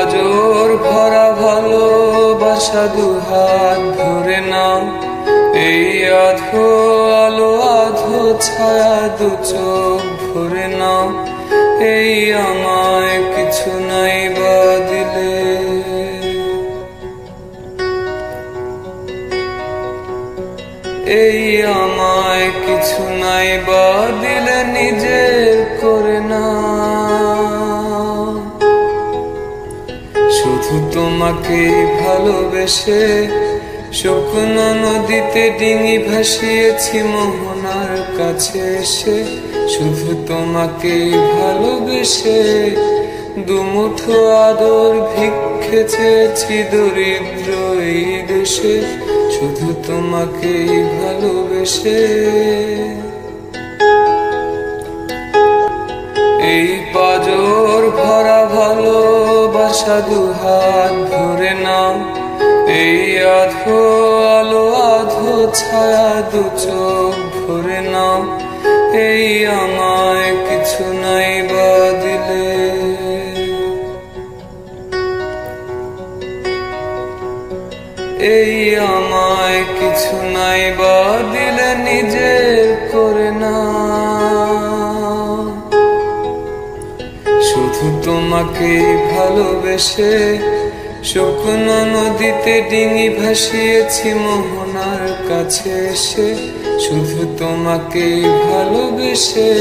পাজর ভরা ভালোবাসা দুহাত ধরে নাও, এই আধো আলো আধো ছায়া দু চোখ ভরে নাও, এই আমায় কিছু নাই বা দিলে। এই আমায় কিছু নাই বা দিলে নিজের করে না, শুধু তোমাকে ভালোবেসে শুকনো নদীতে ডিঙি ভাসিয়েছি মোহনার কাছে এসে, শুধু তোমাকে ভালোবেসে দুমুঠো আদর ভিক্ষে চেয়েছি দরিদ্র এই দেশে, শুধু তোমাকে ভালোবেসে। এই পাজর ভরা ভালোবাসা দুহাত ধরে নাও, এই আধো আলো আধো ছায়া দু চোখ ভরে নাও, এই আমায় কিছু নাই বা দিলে। এই আমায় কিছু নাই বা দিলে নিজের করে না, শুধু তোমাকে ভালোবেসে শুকনো নদীতে ডিঙি ভাসিয়েছি মোহনার কাছে এসে, শুধু তোমাকে ভালোবেসে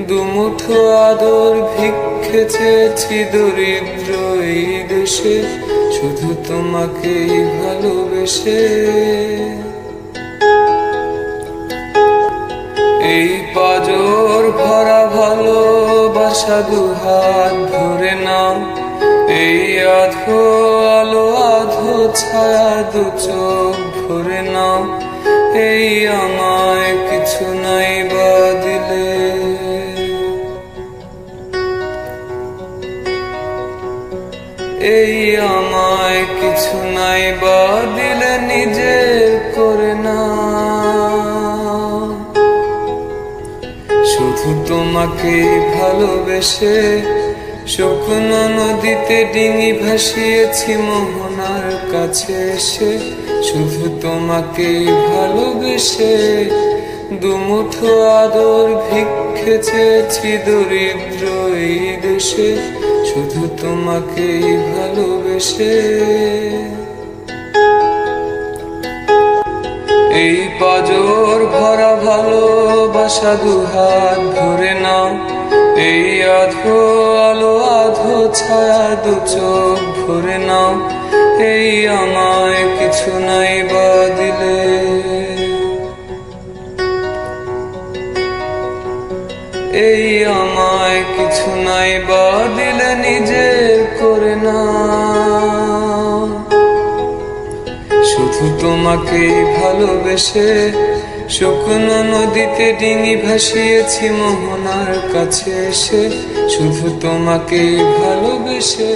দুমুঠো আদর ভিক্ষে চেয়েছি দরিদ্র এই দেশে, শুধু তোমাকে ভালোবেসে। এই পাজর ভরা ভালোবাসা দুহাত ধরে নাও, এই আধো আলো আধো ছায়া দু চোখ ভরে নাও, এই আমায় কিছু নাই বা দিলে। এই আমায় কিছু নাই বা দিলে নিজের করে না, শুধু তোমাকে ভালোবেসে শুকনো নদীতে ডিঙি ভাসিয়েছি মোহনার কাছে এসে, শুধু তোমাকে ভালোবেসে দুমুঠো আদর ভিক্ষে চেয়েছি দরিদ্র এই দেশে, শুধু তোমাকে ভালোবেসে। এই পাজর ভরা ভালোবাসা দুহাত ধরে নাও, এই আধো আলো আধো ছায়া দু চোখ ভরে নাও, এই আমায় কিছু নাই বা দিলে। এই আমায় কিছু নাই বা দিলে নিজের করে না, শুধু তোমাকে ভালোবেসে শুকনো নদীতে ডিঙি ভাসিয়েছি মোহনার কাছে এসে, শুধু তোমাকে ভালোবেসে।